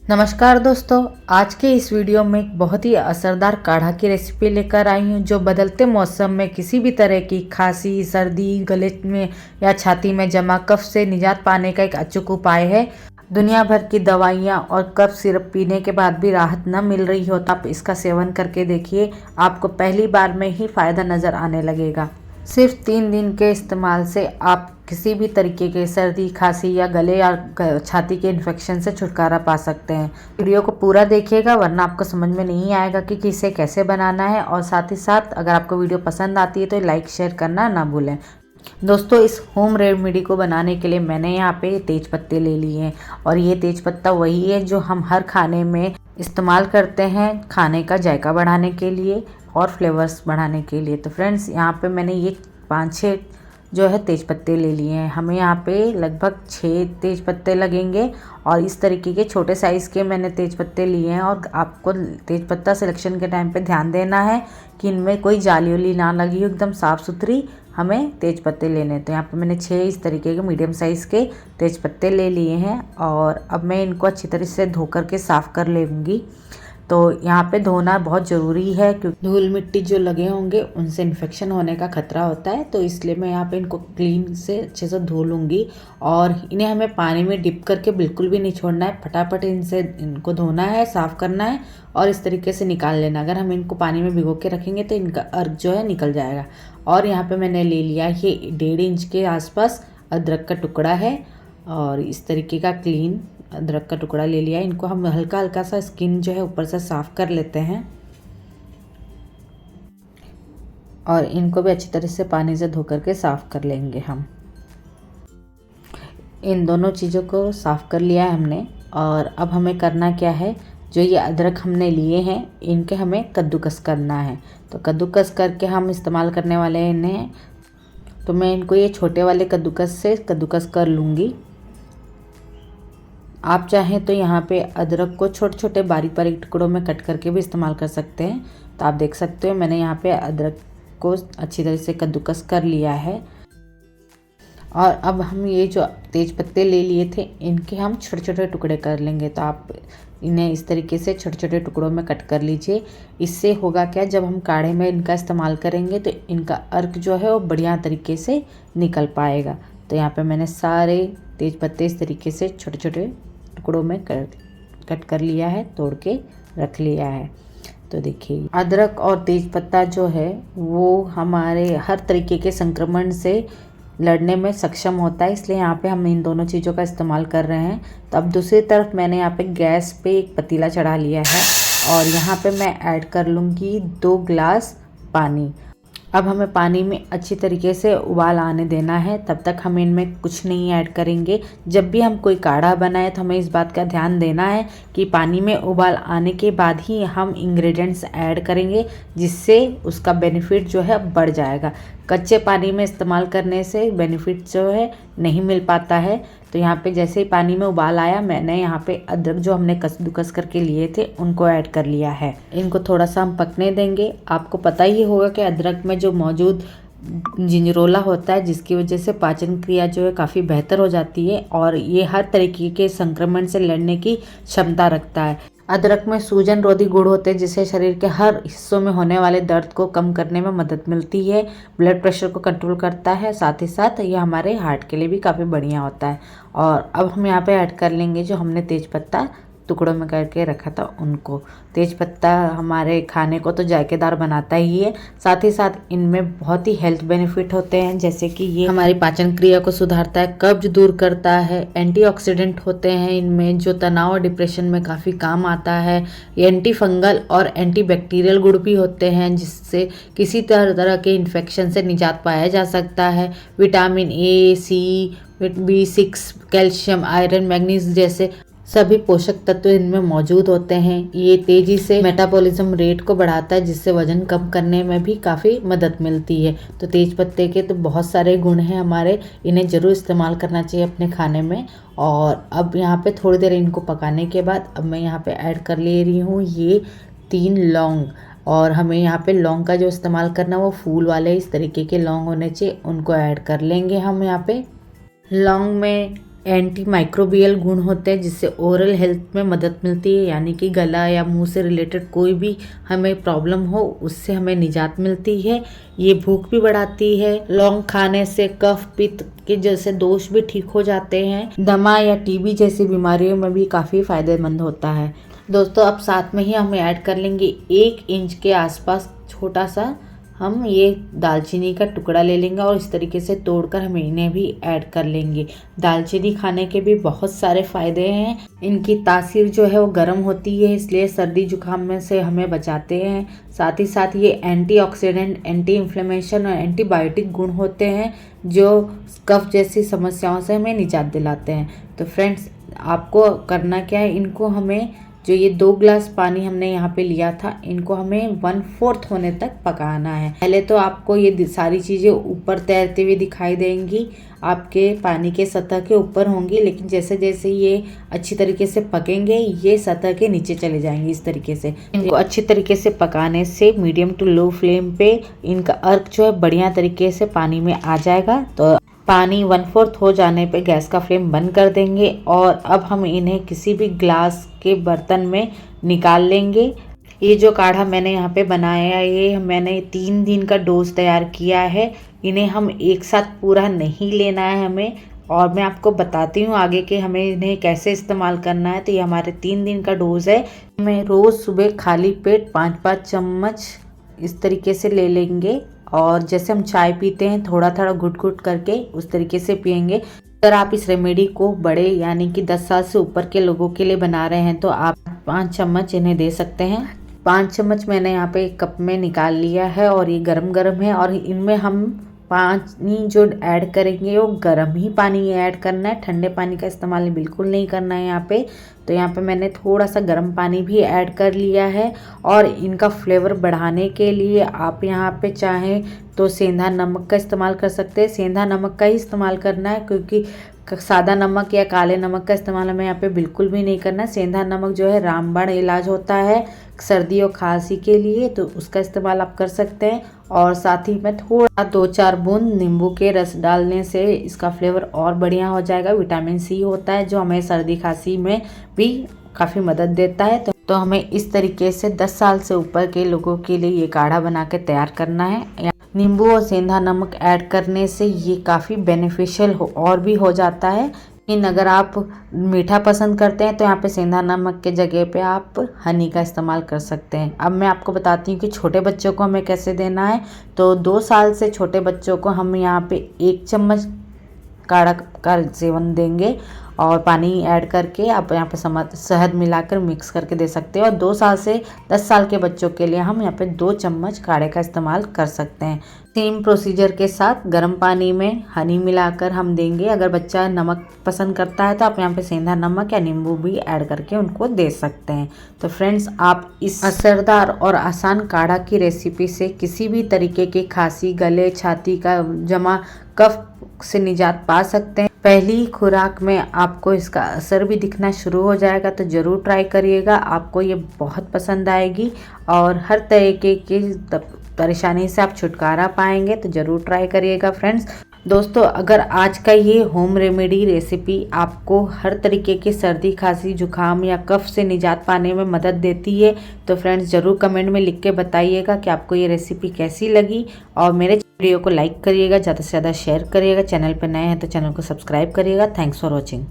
नमस्कार दोस्तों, आज के इस वीडियो में एक बहुत ही असरदार काढ़ा की रेसिपी लेकर आई हूँ जो बदलते मौसम में किसी भी तरह की खांसी, सर्दी, गले में या छाती में जमा कफ से निजात पाने का एक अचूक उपाय है। दुनिया भर की दवाइयाँ और कफ सिरप पीने के बाद भी राहत न मिल रही हो तो आप इसका सेवन करके देखिए, आपको पहली बार में ही फ़ायदा नज़र आने लगेगा। सिर्फ 3 दिन के इस्तेमाल से आप किसी भी तरीके के सर्दी, खांसी या गले या छाती के इन्फेक्शन से छुटकारा पा सकते हैं। वीडियो को पूरा देखिएगा वरना आपको समझ में नहीं आएगा कि इसे कैसे बनाना है। और साथ ही साथ अगर आपको वीडियो पसंद आती है तो लाइक शेयर करना ना भूलें। दोस्तों, इस होम रेमेडी को बनाने के लिए मैंने यहाँ पे तेज पत्ते ले लिए हैं और ये तेज पत्ता वही है जो हम हर खाने में इस्तेमाल करते हैं, खाने का जायका बढ़ाने के लिए और फ्लेवर्स बढ़ाने के लिए। तो फ्रेंड्स, यहाँ पे मैंने ये 5-6 जो है तेज पत्ते ले लिए हैं। हमें यहाँ पे लगभग 6 तेज पत्ते लगेंगे और इस तरीके के छोटे साइज़ के मैंने तेज पत्ते लिए हैं। और आपको तेज पत्ता सिलेक्शन के टाइम पे ध्यान देना है कि इनमें कोई जाली वाली ना लगी हो, एकदम साफ़ सुथरी हमें तेज पत्ते लेने। तो यहाँ पे मैंने 6 इस तरीके के मीडियम साइज़ के तेज पत्ते ले लिए हैं और अब मैं इनको अच्छी तरह से धो करके साफ़ कर लेंगी। तो यहाँ पे धोना बहुत ज़रूरी है क्योंकि धूल मिट्टी जो लगे होंगे उनसे इन्फेक्शन होने का खतरा होता है। तो इसलिए मैं यहाँ पे इनको क्लीन से अच्छे से धो लूँगी और इन्हें हमें पानी में डिप करके बिल्कुल भी नहीं छोड़ना है। फटाफट इनको धोना है, साफ़ करना है और इस तरीके से निकाल लेना। अगर हम इनको पानी में भिगो के रखेंगे तो इनका अर्क जो है निकल जाएगा। और यहाँ पर मैंने ले लिया ये 1.5 इंच के आसपास अदरक का टुकड़ा है और इस तरीके का क्लीन अदरक का टुकड़ा ले लिया। इनको हम हल्का हल्का सा स्किन जो है ऊपर से साफ़ कर लेते हैं और इनको भी अच्छी तरह से पानी से धो करके साफ़ कर लेंगे। हम इन दोनों चीज़ों को साफ़ कर लिया है हमने और अब हमें करना क्या है, जो ये अदरक हमने लिए हैं इनके हमें कद्दूकस करना है। तो कद्दूकस करके हम इस्तेमाल करने वाले हैं इन्हें। तो मैं इनको ये छोटे वाले कद्दूकस से कद्दूकस कर लूँगी। आप चाहें तो यहाँ पे अदरक को छोटे छोटे बारीक बारीक टुकड़ों में कट करके भी इस्तेमाल कर सकते हैं। तो आप देख सकते हो मैंने यहाँ पे अदरक को अच्छी तरह से कद्दूकस कर लिया है। और अब हम ये जो तेज पत्ते ले लिए थे इनके हम छोटे छोटे टुकड़े कर लेंगे। तो आप इन्हें इस तरीके से छोटे छोटे टुकड़ों में कट कर लीजिए। इससे होगा क्या, जब हम काढ़े में इनका इस्तेमाल करेंगे तो इनका अर्क जो है वो बढ़िया तरीके से निकल पाएगा। तो यहाँ पे मैंने सारे तेज पत्ते इस तरीके से छोटे छोटे टुकड़ों में कट कर लिया है, तोड़ के रख लिया है। तो देखिए, अदरक और तेज पत्ता जो है वो हमारे हर तरीके के संक्रमण से लड़ने में सक्षम होता है, इसलिए यहाँ पे हम इन दोनों चीज़ों का इस्तेमाल कर रहे हैं। तो अब दूसरी तरफ मैंने यहाँ पे गैस पे एक पतीला चढ़ा लिया है और यहाँ पे मैं ऐड कर लूँगी 2 गिलास पानी। अब हमें पानी में अच्छी तरीके से उबाल आने देना है, तब तक हम इनमें कुछ नहीं ऐड करेंगे। जब भी हम कोई काढ़ा बनाए तो हमें इस बात का ध्यान देना है कि पानी में उबाल आने के बाद ही हम इंग्रेडिएंट्स ऐड करेंगे, जिससे उसका बेनिफिट जो है बढ़ जाएगा। कच्चे पानी में इस्तेमाल करने से बेनिफिट जो है नहीं मिल पाता है। तो यहाँ पे जैसे ही पानी में उबाल आया, मैंने यहाँ पे अदरक जो हमने कद्दूकस करके लिए थे उनको ऐड कर लिया है। इनको थोड़ा सा हम पकने देंगे। आपको पता ही होगा कि अदरक में जो मौजूद जिंजरोला होता है, जिसकी वजह से पाचन क्रिया जो है काफ़ी बेहतर हो जाती है और ये हर तरीके के संक्रमण से लड़ने की क्षमता रखता है। अदरक में सूजन रोधी गुण होते हैं जिससे शरीर के हर हिस्सों में होने वाले दर्द को कम करने में मदद मिलती है, ब्लड प्रेशर को कंट्रोल करता है, साथ ही साथ ये हमारे हार्ट के लिए भी काफ़ी बढ़िया होता है। और अब हम यहाँ पे ऐड कर लेंगे जो हमने तेज पत्ता टुकड़ों में करके रखा था उनको। तेज पत्ता हमारे खाने को तो जायकेदार बनाता ही है, साथ ही साथ इनमें बहुत ही हेल्थ बेनिफिट होते हैं, जैसे कि ये हमारी पाचन क्रिया को सुधारता है, कब्ज दूर करता है, एंटीऑक्सीडेंट होते हैं इनमें जो तनाव और डिप्रेशन में काफ़ी काम आता है। ये एंटी फंगल और एंटी बैक्टीरियल गुण भी होते हैं जिससे किसी तरह के इन्फेक्शन से निजात पाया जा सकता है। Vitamin A, C, B6, calcium, iron, manganese जैसे सभी पोषक तत्व इनमें मौजूद होते हैं। ये तेजी से मेटाबॉलिज्म रेट को बढ़ाता है जिससे वजन कम करने में भी काफ़ी मदद मिलती है। तो तेज पत्ते के तो बहुत सारे गुण हैं हमारे, इन्हें ज़रूर इस्तेमाल करना चाहिए अपने खाने में। और अब यहाँ पे थोड़ी देर इनको पकाने के बाद अब मैं यहाँ पे ऐड कर ले रही हूँ ये 3 लौंग। और हमें यहाँ पे लौंग का जो इस्तेमाल करना वो फूल वाले इस तरीके के लौंग होने चाहिए, उनको ऐड कर लेंगे हम यहाँ पे। लौंग में एंटी माइक्रोबियल गुण होते हैं जिससे ओरल हेल्थ में मदद मिलती है, यानी कि गला या मुंह से रिलेटेड कोई भी हमें प्रॉब्लम हो उससे हमें निजात मिलती है। ये भूख भी बढ़ाती है। लौंग खाने से कफ पित्त के जैसे दोष भी ठीक हो जाते हैं। दमा या टीबी जैसी बीमारियों में भी काफ़ी फायदेमंद होता है। दोस्तों अब साथ में ही हम ऐड कर लेंगे 1 इंच के आसपास छोटा सा हम ये दालचीनी का टुकड़ा ले लेंगे और इस तरीके से तोड़कर हम इन्हें भी ऐड कर लेंगे। दालचीनी खाने के भी बहुत सारे फायदे हैं। इनकी तासीर जो है वो गर्म होती है, इसलिए सर्दी जुकाम में से हमें बचाते हैं। साथ ही साथ ये एंटीऑक्सीडेंट, एंटी इन्फ्लेमेशन और एंटीबायोटिक गुण होते हैं जो कफ जैसी समस्याओं से हमें निजात दिलाते हैं। तो फ्रेंड्स आपको करना क्या है, इनको हमें जो ये 2 गिलास पानी हमने यहाँ पे लिया था इनको हमें 1/4 होने तक पकाना है। पहले तो आपको ये सारी चीज़ें ऊपर तैरते हुए दिखाई देंगी, आपके पानी के सतह के ऊपर होंगी, लेकिन जैसे जैसे ये अच्छी तरीके से पकेंगे ये सतह के नीचे चले जाएंगे। इस तरीके से इनको अच्छी तरीके से पकाने से मीडियम टू लो फ्लेम पे इनका अर्क जो है बढ़िया तरीके से पानी में आ जाएगा। तो पानी 1/4 हो जाने पे गैस का फ्लेम बंद कर देंगे और अब हम इन्हें किसी भी ग्लास के बर्तन में निकाल लेंगे। ये जो काढ़ा मैंने यहाँ पे बनाया है ये मैंने 3 दिन का डोज तैयार किया है। इन्हें हम एक साथ पूरा नहीं लेना है हमें, और मैं आपको बताती हूँ आगे कि हमें इन्हें कैसे इस्तेमाल करना है। तो ये हमारे 3 दिन का डोज है। मैं रोज़ सुबह खाली पेट 5-5 चम्मच इस तरीके से ले लेंगे और जैसे हम चाय पीते हैं थोड़ा थोड़ा घुट घुट करके उस तरीके से पियेंगे। अगर आप इस रेमेडी को बड़े यानी कि 10 साल से ऊपर के लोगों के लिए बना रहे हैं तो आप 5 चम्मच इन्हें दे सकते हैं। 5 चम्मच मैंने यहाँ पे एक कप में निकाल लिया है और ये गरम गरम है और इनमें हम पानी जो ऐड करेंगे वो गर्म ही पानी ऐड करना है, ठंडे पानी का इस्तेमाल बिल्कुल नहीं करना है यहाँ पे। तो यहाँ पे मैंने थोड़ा सा गर्म पानी भी ऐड कर लिया है और इनका फ्लेवर बढ़ाने के लिए आप यहाँ पे चाहें तो सेंधा नमक का इस्तेमाल कर सकते हैं। सेंधा नमक का ही इस्तेमाल करना है क्योंकि सादा नमक या काले नमक का इस्तेमाल हमें यहाँ पे बिल्कुल भी नहीं करना। सेंधा नमक जो है रामबाण इलाज होता है सर्दी और खांसी के लिए, तो उसका इस्तेमाल आप कर सकते हैं। और साथ ही में थोड़ा 2-4 बूंद नींबू के रस डालने से इसका फ्लेवर और बढ़िया हो जाएगा। विटामिन सी होता है जो हमें सर्दी खांसी में भी काफ़ी मदद देता है। तो हमें इस तरीके से 10 साल से ऊपर के लोगों के लिए ये काढ़ा बना के तैयार करना है। नींबू और सेंधा नमक ऐड करने से ये काफ़ी बेनिफिशियल और भी हो जाता है। लेकिन अगर आप मीठा पसंद करते हैं तो यहाँ पे सेंधा नमक के जगह पे आप हनी का इस्तेमाल कर सकते हैं। अब मैं आपको बताती हूँ कि छोटे बच्चों को हमें कैसे देना है। तो 2 साल से छोटे बच्चों को हम यहाँ पे 1 चम्मच काढ़ा का सेवन देंगे और पानी ऐड करके आप यहाँ पे शहद मिलाकर मिक्स करके दे सकते हैं। और 2 साल से 10 साल के बच्चों के लिए हम यहाँ पे 2 चम्मच काढ़े का इस्तेमाल कर सकते हैं। सेम प्रोसीजर के साथ गर्म पानी में हनी मिलाकर हम देंगे। अगर बच्चा नमक पसंद करता है तो आप यहाँ पे सेंधा नमक या नींबू भी ऐड करके उनको दे सकते हैं। तो फ्रेंड्स आप इस असरदार और आसान काढ़ा की रेसिपी से किसी भी तरीके की खांसी, गले, छाती का जमा कफ से निजात पा सकते हैं। पहली खुराक में आपको इसका असर भी दिखना शुरू हो जाएगा, तो ज़रूर ट्राई करिएगा। आपको ये बहुत पसंद आएगी और हर तरीके की परेशानी से आप छुटकारा पाएंगे। तो ज़रूर ट्राई करिएगा फ्रेंड्स। दोस्तों अगर आज का ये होम रेमेडी रेसिपी आपको हर तरीके की सर्दी, खांसी, जुकाम या कफ से निजात पाने में मदद देती है तो फ्रेंड्स ज़रूर कमेंट में लिख के बताइएगा कि आपको ये रेसिपी कैसी लगी। और मेरे वीडियो को लाइक करिएगा, ज़्यादा से ज़्यादा शेयर करिएगा। चैनल पर नए हैं तो चैनल को सब्सक्राइब करिएगा। Thanks for watching.